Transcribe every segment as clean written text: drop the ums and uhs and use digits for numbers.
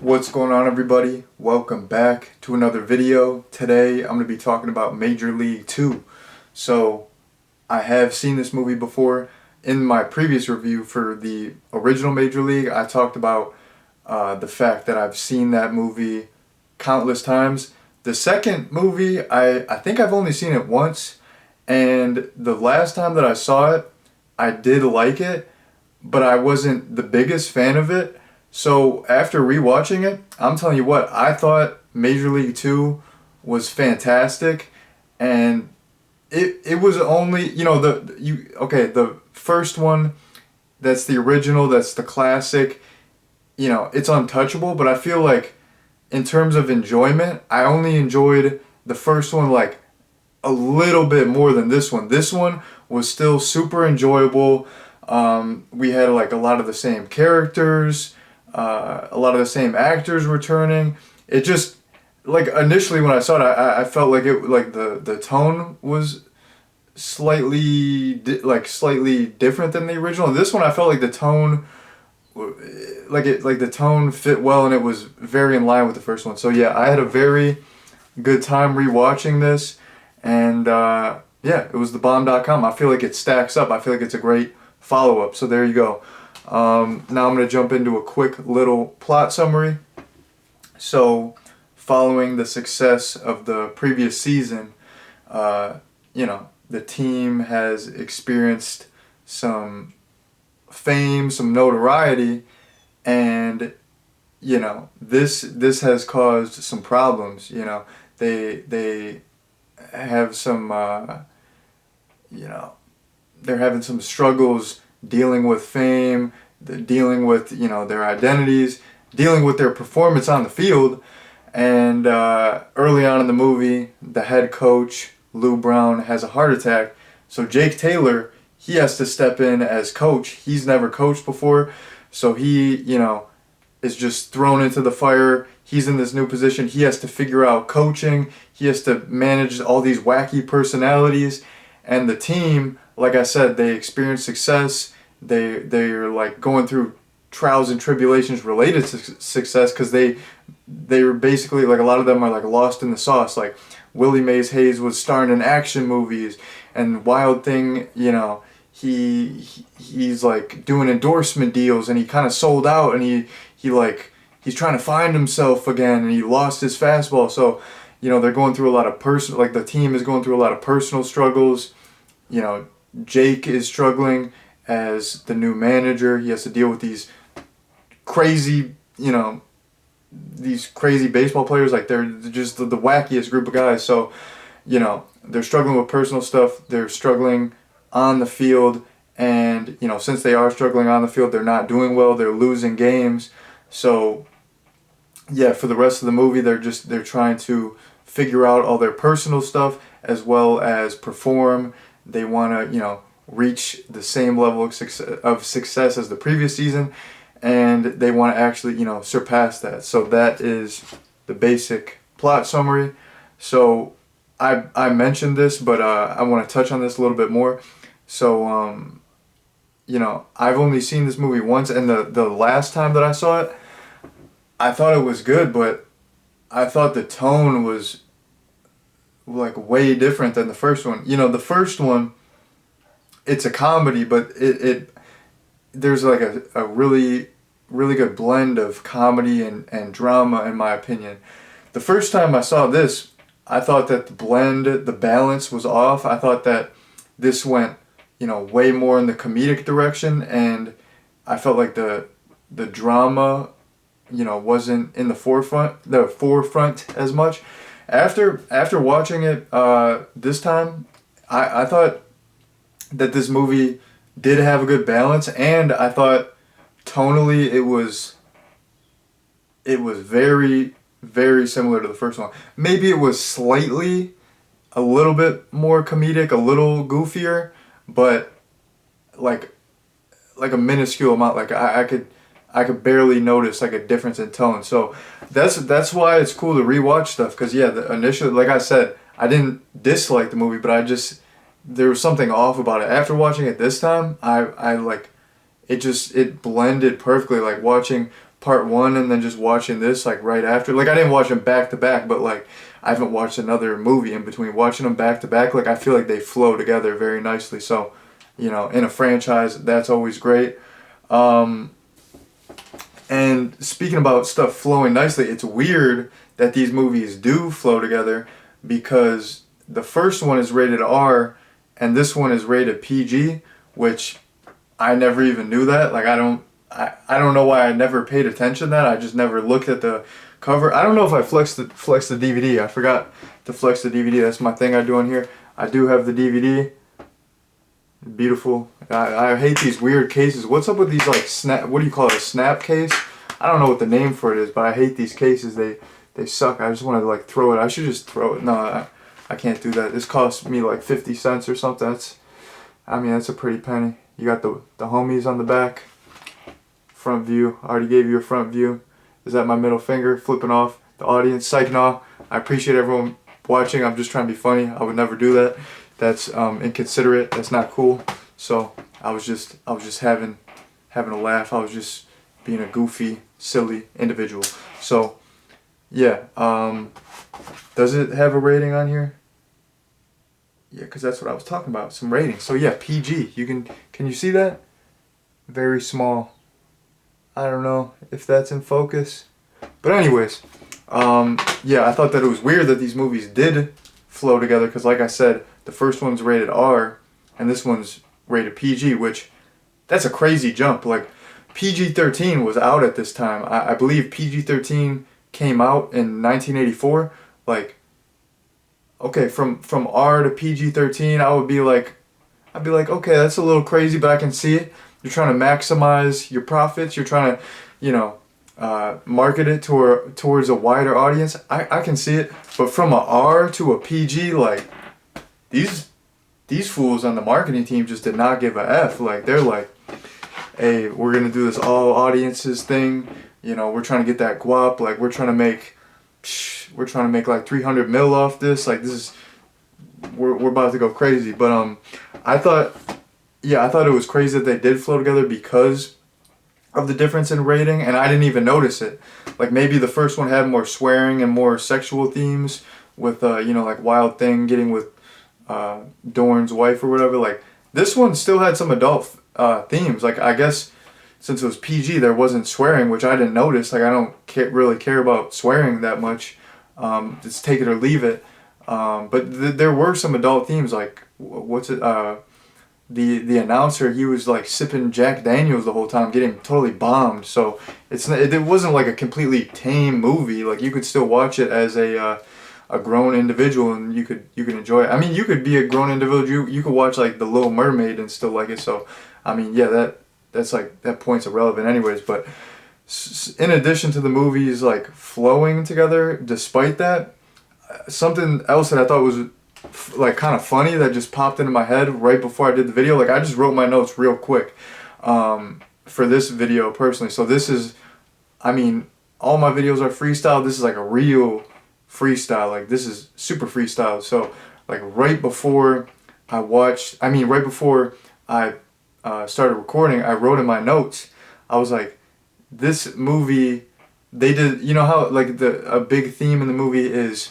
What's going on, everybody? Welcome back to another video. Today I'm going to be talking about Major League 2. So I have seen this movie before. In my previous review for the original Major League, I talked about the fact that I've seen that movie countless times. The second movie, I think I've only seen it once, and the last time that I saw it, I did like it, but I wasn't the biggest fan of it. So after rewatching it, I'm telling you what, I thought Major League 2 was fantastic, and it was only, the first one, that's the original, that's the classic, it's untouchable, but I feel like in terms of enjoyment, I only enjoyed the first one like a little bit more than this one. This one was still super enjoyable. We had like a lot of the same characters, a lot of the same actors returning. It just, like, initially when I saw it, I felt like the tone was slightly different than the original. And this one I felt like the tone the tone fit well, and it was very in line with the first one. So yeah, I had a very good time rewatching this, and yeah, it was thebomb.com. I feel like it stacks up. I feel like it's a great follow-up. So there you go. Now I'm going to jump into a quick little plot summary. So, following the success of the previous season, the team has experienced some fame, some notoriety, and this has caused some problems. They have some they're having some struggles dealing with fame, dealing with their identities, dealing with their performance on the field. And early on in the movie, the head coach Lou Brown has a heart attack, so Jake Taylor, he has to step in as coach. He's never coached before, so he is just thrown into the fire. He's in this new position. He has to figure out coaching. He has to manage all these wacky personalities. And the team, like I said, they experience success. They're like going through trials and tribulations related to success, because they're basically, like, a lot of them are like lost in the sauce. Like Willie Mays Hayes was starring in action movies, and Wild Thing, he's like doing endorsement deals, and he kind of sold out, and he's trying to find himself again, and he lost his fastball. So they're going through a lot of the team is going through a lot of personal struggles. Jake is struggling as the new manager. He has to deal with these crazy baseball players. Like, they're just the wackiest group of guys. So they're struggling with personal stuff. They're struggling on the field, and since they are struggling on the field, they're not doing well. They're losing games. So yeah, for the rest of the movie, they're trying to figure out all their personal stuff as well as perform. They want to reach the same level of success as the previous season, and they want to actually surpass that. So that is the basic plot summary. So I mentioned this, but I want to touch on this a little bit more. So I've only seen this movie once, and the last time that I saw it, I thought it was good, but I thought the tone was like way different than the first one. The first one, it's a comedy, but there's like a really, really good blend of comedy and drama, in my opinion. The first time I saw this, I thought that the balance was off. I thought that this went, way more in the comedic direction, and I felt like the drama, wasn't in the forefront as much. After watching it this time, I thought that this movie did have a good balance, and I thought tonally it was very, very similar to the first one. Maybe it was slightly a little bit more comedic, a little goofier, but like a minuscule amount. Like I could barely notice like a difference in tone. So that's why it's cool to rewatch stuff, because yeah, initially, like I said, I didn't dislike the movie, but there was something off about it. After watching it this time, it blended perfectly. Like watching part one and then just watching this like right after. Like I didn't watch them back to back, but like I haven't watched another movie in between. Watching them back to back, like I feel like they flow together very nicely. So, you know, in a franchise, that's always great. And speaking about stuff flowing nicely, it's weird that these movies do flow together because the first one is rated R and this one is rated PG, which I never even knew that. Like I don't know why I never paid attention to that. I just never looked at the cover. I don't know if I flex the DVD. I forgot to flex the DVD. That's my thing I do on here. I do have the DVD. Beautiful. I hate these weird cases. What's up with these like snap? What do you call it? A snap case? I don't know what the name for it is, but I hate these cases. They suck. I just want to like throw it. I should just throw it. No, I can't do that. This cost me like 50 cents or something. I mean, that's a pretty penny. You got the homies on the back. Front view. I already gave you a front view. Is that my middle finger flipping off the audience? Psych, no. I appreciate everyone watching. I'm just trying to be funny. I would never do that. That's inconsiderate. That's not cool. So I was just having a laugh. I was just being a goofy, silly individual. So yeah. Does it have a rating on here? Yeah, because that's what I was talking about. Some ratings. So yeah, PG. Can you see that? Very small. I don't know if that's in focus. But anyways, yeah, I thought that it was weird that these movies did flow together because like I said, the first one's rated R and this one's rated PG, which that's a crazy jump. Like PG-13 was out at this time. I believe PG-13 came out in 1984. Like, okay, from R to PG-13, I'd be like, okay, that's a little crazy, but I can see it. You're trying to maximize your profits. You're trying to, you know, market it towards a wider audience. I can see it. But from a R to a PG, like, these fools on the marketing team just did not give a F. Like, they're like, hey, we're going to do this all audiences thing. You know, we're trying to get that guap. Like, we're trying to make like 300 mil off this. Like, we're about to go crazy. But I thought it was crazy that they did flow together because of the difference in rating, and I didn't even notice it. Like, maybe the first one had more swearing and more sexual themes with, you know, like Wild Thing getting with Dorn's wife or whatever. Like, this one still had some adult themes. Like, I guess since it was PG, there wasn't swearing, which I didn't notice. Like, I don't really care about swearing that much. Just take it or leave it. But there were some adult themes, like, what's it, the announcer, he was like sipping Jack Daniels the whole time, getting totally bombed. So it wasn't like a completely tame movie. Like, you could still watch it as a grown individual and you could enjoy it. I mean, you could be a grown individual. You could watch like The Little Mermaid and still like it. So I mean, yeah, that's like, that point's irrelevant anyways. But in addition to the movies like flowing together, despite that, something else that I thought was like kind of funny that just popped into my head right before I did the video. Like, I just wrote my notes real quick for this video personally. So this is, I mean, all my videos are freestyle. This is like a real freestyle. Like, this is super freestyle. So like right before I started recording, I wrote in my notes, I was like, this movie, they did, you know how like a big theme in the movie is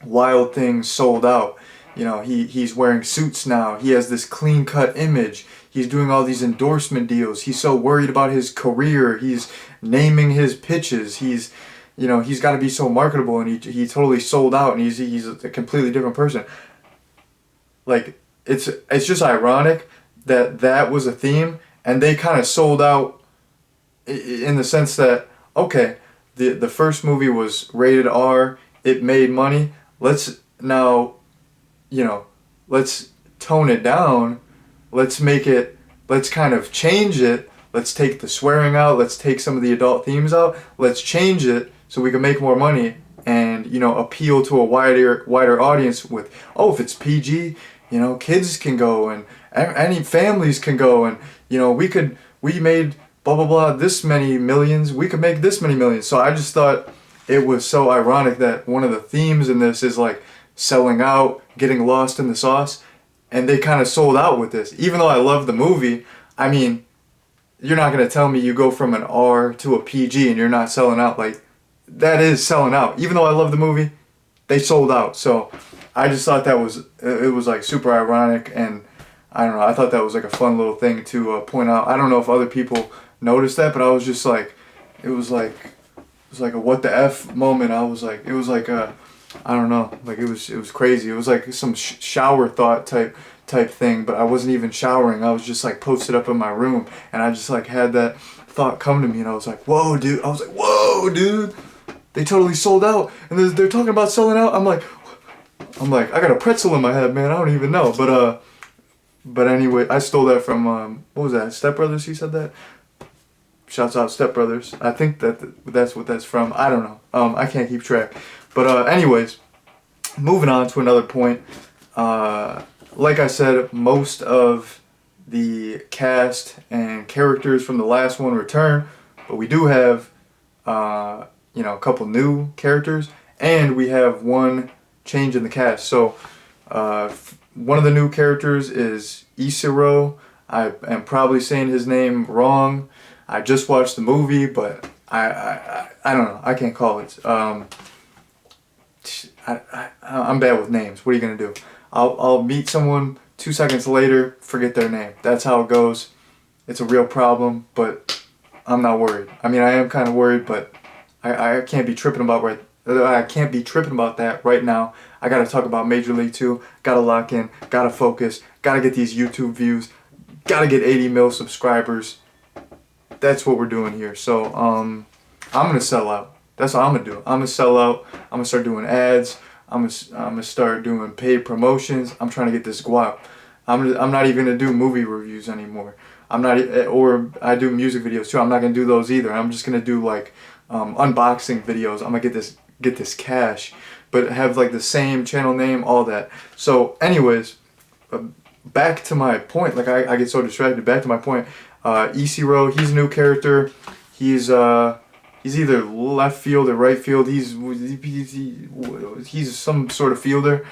Wild Things sold out. You know, he's wearing suits now. He has this clean-cut image. He's doing all these endorsement deals. He's so worried about his career. He's naming his pitches. He's got to be so marketable, and he totally sold out, and he's a completely different person. Like, it's just ironic that was a theme, and they kind of sold out in the sense that, okay, the first movie was rated R. It made money. Let's now, let's tone it down. Let's kind of change it. Let's take the swearing out. Let's take some of the adult themes out. Let's change it so we can make more money and, appeal to a wider audience with, oh, if it's PG, kids can go and any families can go and, we made blah, blah, blah, this many millions. We could make this many millions. So I just thought it was so ironic that one of the themes in this is like selling out, getting lost in the sauce, and they kind of sold out with this. Even though I love the movie, I mean, you're not gonna tell me you go from an R to a PG and you're not selling out. Like, that is selling out. Even though I love the movie, they sold out. So I just thought that was, it was like super ironic, and I don't know, I thought that was like a fun little thing to point out. I don't know if other people noticed that, but I was just like, it was like a what the F moment. I was like, it was like a, I don't know, like it was crazy. It was like some shower thought type thing, but I wasn't even showering. I was just like posted up in my room, and I just like had that thought come to me, and I was like, whoa, dude. I was like, whoa, dude. They totally sold out, and they're talking about selling out. I'm like, I got a pretzel in my head, man. I don't even know, but anyway, I stole that from what was that? Step Brothers. He said that. Shouts out Step Brothers. I think that's what that's from. I don't know. I can't keep track. But anyways, moving on to another point. Like I said, most of the cast and characters from the last one return, but we do have a couple new characters, and we have one change in the cast. So one of the new characters is Isiro. I am probably saying his name wrong. I just watched the movie, but I don't know. I can't call it. I'm bad with names. What are you gonna do? I'll meet someone 2 seconds later, forget their name. That's how it goes. It's a real problem, but I'm not worried. I mean, I am kind of worried, but I can't be tripping about that right now. I gotta talk about Major League 2. Gotta lock in. Gotta focus. Gotta get these YouTube views. Gotta get 80 mil subscribers. That's what we're doing here. So I'm gonna sell out. That's what I'm gonna do. I'm gonna sell out. I'm gonna start doing ads. I'm gonna start doing paid promotions. I'm trying to get this guap. I'm not even gonna do movie reviews anymore. Or I do music videos too. I'm not gonna do those either. I'm just gonna do like unboxing videos. I'm gonna get this cash, but have like the same channel name, all that. So anyways, back to my point. Like I get so distracted. Back to my point. Isiro, he's a new character. He's either left field or right field. He's some sort of fielder.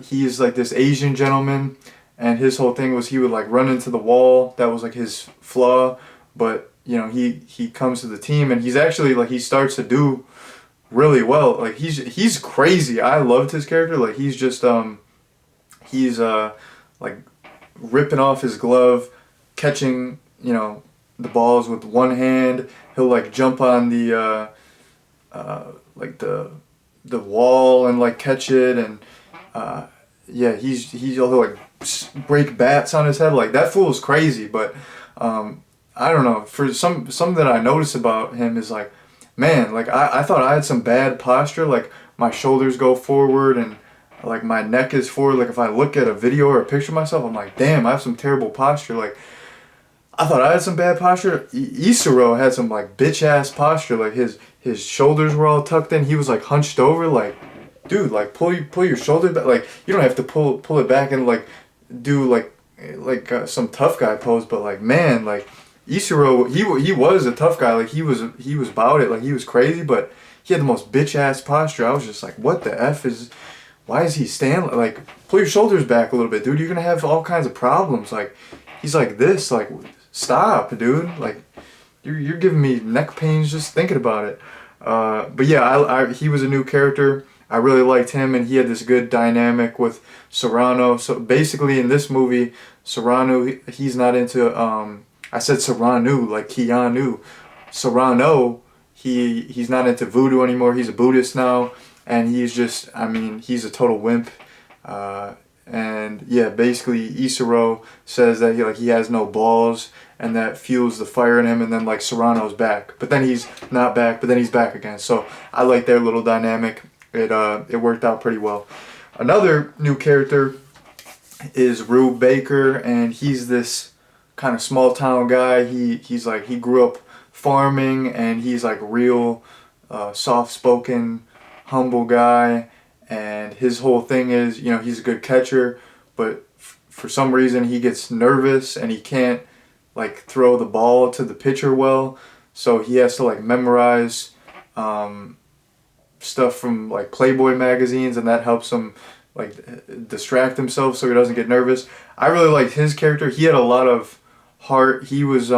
He's like this Asian gentleman, and his whole thing was he would like run into the wall. That was like his flaw. But he comes to the team, and he's actually like, he starts to do really well. Like he's crazy. I loved his character. Like he's just he's like ripping off his glove, catching the balls with one hand. He'll like jump on the like the wall and like catch it, and yeah, he'll like break bats on his head. Like that fool is crazy. But I don't know, for something that I noticed about him is like, man, like I thought I had some bad posture. Like my shoulders go forward, and like my neck is forward. Like if I look at a video or a picture of myself, I'm like, damn, I have some terrible posture. Like I thought I had some bad posture. Isiro had some like bitch ass posture. Like his shoulders were all tucked in. He was like hunched over. Like, dude, like pull your shoulder back. Like you don't have to pull it back and like do like some tough guy pose. But like, man, like Isiro, he was a tough guy. Like he was about it. Like he was crazy, but he had the most bitch ass posture. I was just like, what the F is? Why is he standing? Like, pull your shoulders back a little bit, dude. You're gonna have all kinds of problems. Like, he's like this. Like, stop, dude. Like, you're giving me neck pains just thinking about it. But yeah, he was a new character. I really liked him, and he had this good dynamic with Serrano. So basically, in this movie, Serrano, he's not into. I said Serrano, like Keanu. Serrano, he's not into voodoo anymore. He's a Buddhist now. And he's just, I mean, he's a total wimp. And yeah, basically Isiro says that he has no balls, and that fuels the fire in him, and then like Serrano's back. But then he's not back, but then he's back again. So I like their little dynamic. It worked out pretty well. Another new character is Rube Baker, and he's this kind of small town guy. He's like, he grew up farming, and he's like real soft spoken, humble guy, and his whole thing is, he's a good catcher, but for some reason he gets nervous and he can't like throw the ball to the pitcher well, so he has to like memorize stuff from like Playboy magazines, and that helps him like distract himself so he doesn't get nervous. I really liked his character. He had a lot of heart. He was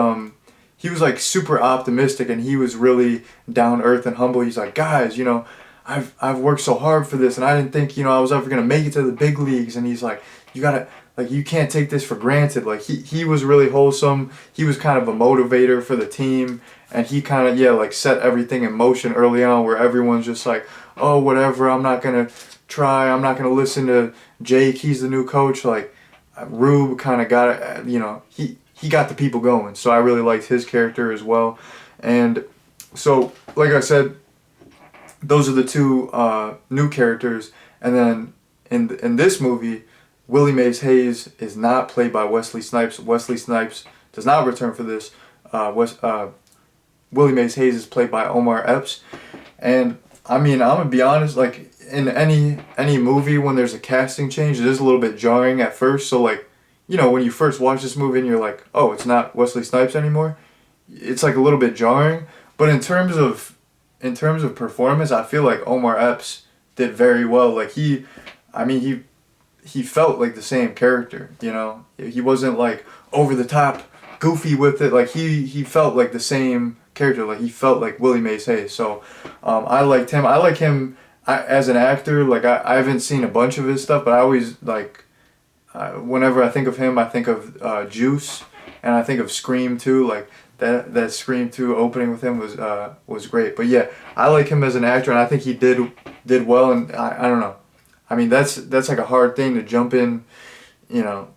he was like super optimistic, and he was really down to earth and humble. He's like, guys, you know, I've worked so hard for this, and I didn't think, you know, I was ever gonna make it to the big leagues. And he's like, you gotta, like, you can't take this for granted. Like, he was really wholesome. He was kind of a motivator for the team, and he kind of, yeah, like, set everything in motion early on, where everyone's just like, oh, whatever, I'm not gonna try, I'm not gonna listen to Jake, he's the new coach. Like, Rube kind of got it, you know, he got the people going. So I really liked his character as well. And so, like I said, those are the two new characters. And then in this movie, Willie Mays Hayes is not played by Wesley Snipes. Wesley Snipes does not return for this. Willie Mays Hayes is played by Omar Epps. And I mean, I'm gonna be honest, like, in any movie, when there's a casting change, it is a little bit jarring at first. So, like, you know, when you first watch this movie and you're like, oh, it's not Wesley Snipes anymore, it's like a little bit jarring. But in terms of performance, I feel like Omar Epps did very well. Like, he felt like the same character, you know. He wasn't like over the top goofy with it. Like, he felt like the same character. Like, he felt like Willie Mays Hayes. So I liked him. I like him as an actor. Like, I haven't seen a bunch of his stuff, but I always like, whenever I think of him, I think of Juice, and I think of Scream 2. Like, that Scream 2 opening with him was great. But yeah, I like him as an actor, and I think he did well. And I don't know. I mean, that's like a hard thing to jump in, you know,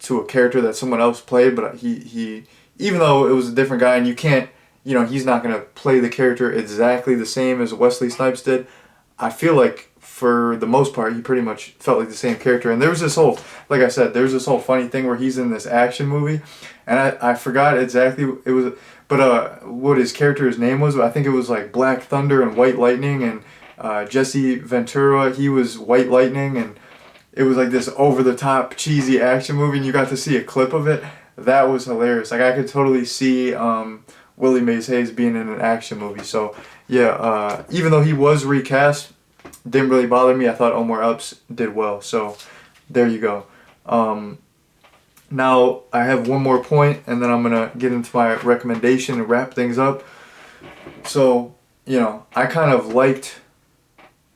to a character that someone else played. But he even though it was a different guy, and you can't, you know, he's not gonna play the character exactly the same as Wesley Snipes did. I feel like for the most part, he pretty much felt like the same character. And there was this whole, like I said, there's this whole funny thing where he's in this action movie, and I forgot exactly it was, but what his character's name was. I think it was like Black Thunder and White Lightning, and Jesse Ventura, he was White Lightning, and it was like this over the top cheesy action movie, and you got to see a clip of it. That was hilarious. Like, I could totally see Willie Mays Hayes being in an action movie. So yeah, even though he was recast, didn't really bother me. I thought Omar Epps did well. So there you go. Now I have one more point, and then I'm gonna get into my recommendation and wrap things up. So, you know, I kind of liked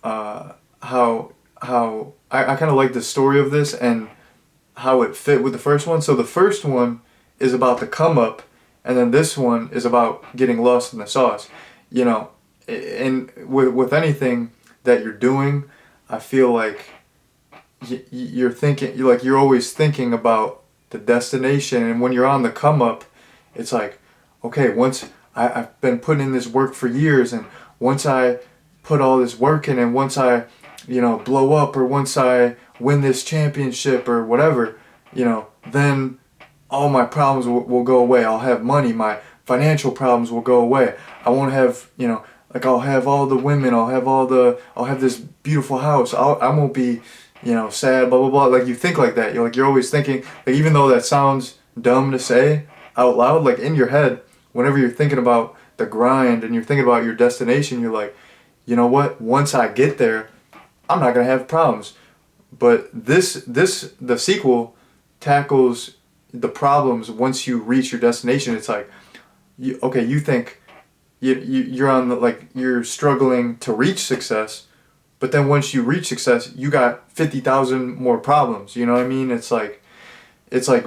how I kind of liked the story of this and how it fit with the first one. So the first one is about the come up, and then this one is about getting lost in the sauce. You know, and with anything that you're doing, I feel like you're thinking, you're always thinking about the destination. And when you're on the come up, it's like, okay, once I've been putting in this work for years, and once I put all this work in, and once I, you know, blow up, or once I win this championship or whatever, you know, then all my problems will go away. I'll have money. My financial problems will go away. I won't have, you know, like, I'll have all the women. I'll have this beautiful house. I won't be, you know, sad, blah, blah, blah. Like, you think like that. You're always thinking, like, even though that sounds dumb to say out loud, like, in your head, whenever you're thinking about the grind and you're thinking about your destination, you're like, you know what? Once I get there, I'm not going to have problems. But the sequel tackles the problems once you reach your destination. It's like, you think you're on the, like, you're struggling to reach success, but then once you reach success, you got 50,000 more problems. You know what I mean? It's like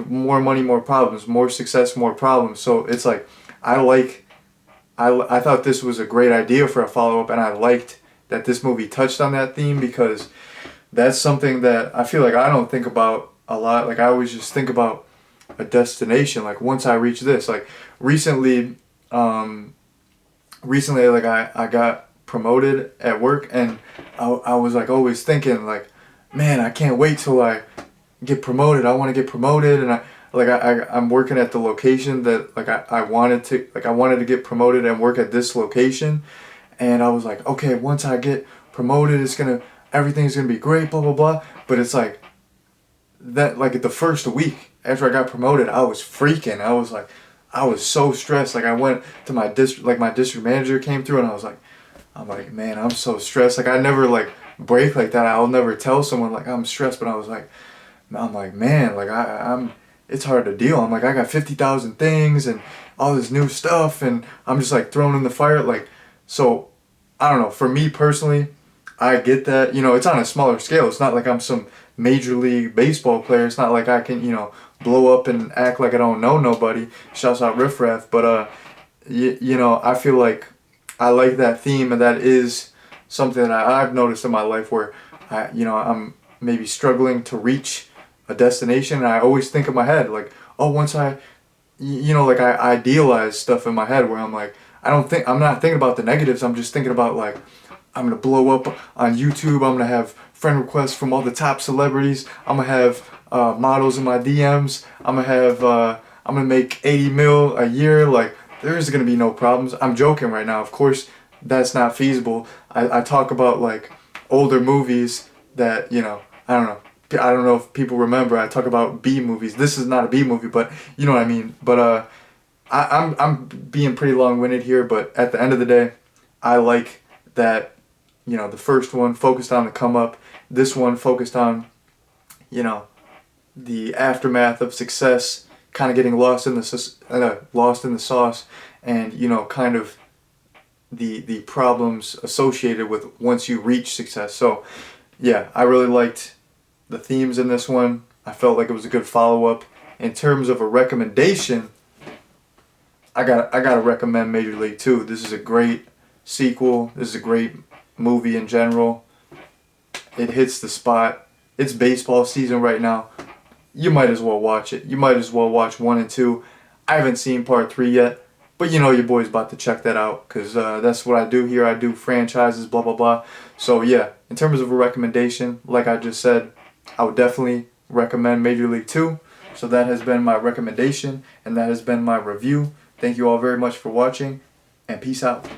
more money, more problems, more success, more problems. So it's like, I thought this was a great idea for a follow-up, and I liked that this movie touched on that theme, because that's something that I feel like I don't think about a lot. Like, I always just think about a destination, like, once I reach this. Like, recently, like, I got promoted at work, and I was like always thinking, like, man, I can't wait till I get promoted. I want to get promoted, and I'm working at the location that, like, I wanted to get promoted and work at this location. And I was like, okay, once I get promoted, everything's gonna be great, blah blah blah. But it's like that, like, the first week after I got promoted, I was freaking. I was so stressed. Like, I went to my district, like, my district manager came through, and I'm like, man, I'm so stressed. Like, I never, like, break like that. I'll never tell someone, like, I'm stressed, but I'm like, man, like, it's hard to deal. I'm like, I got 50,000 things and all this new stuff, and I'm just like thrown in the fire. Like, so I don't know. For me personally, I get that. You know, it's on a smaller scale. It's not like I'm some major league baseball player. It's not like I can, you know, blow up and act like I don't know nobody. Shouts out Riff Raff. But you know, I feel like I like that theme, and that is something that I've noticed in my life where you know, I'm maybe struggling to reach a destination, and I always think in my head like, oh, once you know, like I idealize stuff in my head where I'm like, I'm not thinking about the negatives. I'm just thinking about like, I'm gonna blow up on YouTube. I'm gonna have friend requests from all the top celebrities. I'm gonna have models in my DMs. I'm gonna make 80 mil a year. Like, there's gonna be no problems. I'm joking right now. Of course, that's not feasible. I talk about like older movies that, you know, I don't know if people remember. I talk about B movies. This is not a B movie, but you know what I mean. But I'm being pretty long-winded here. But at the end of the day, I like that, you know, the first one focused on the come up. This one focused on, you know, the aftermath of success, kind of getting lost in the sauce, and, you know, kind of the problems associated with once you reach success. So yeah, I really liked the themes in this one. I felt like it was a good follow-up. In terms of a recommendation, I gotta recommend Major League 2. This is a great sequel. This is a great movie in general. It hits the spot. It's baseball season right now. You might as well watch it. You might as well watch 1 and 2. I haven't seen part 3 yet, but you know your boy's about to check that out, because that's what I do here. I do franchises, blah, blah, blah. So yeah, in terms of a recommendation, like I just said, I would definitely recommend Major League 2. So that has been my recommendation, and that has been my review. Thank you all very much for watching, and peace out.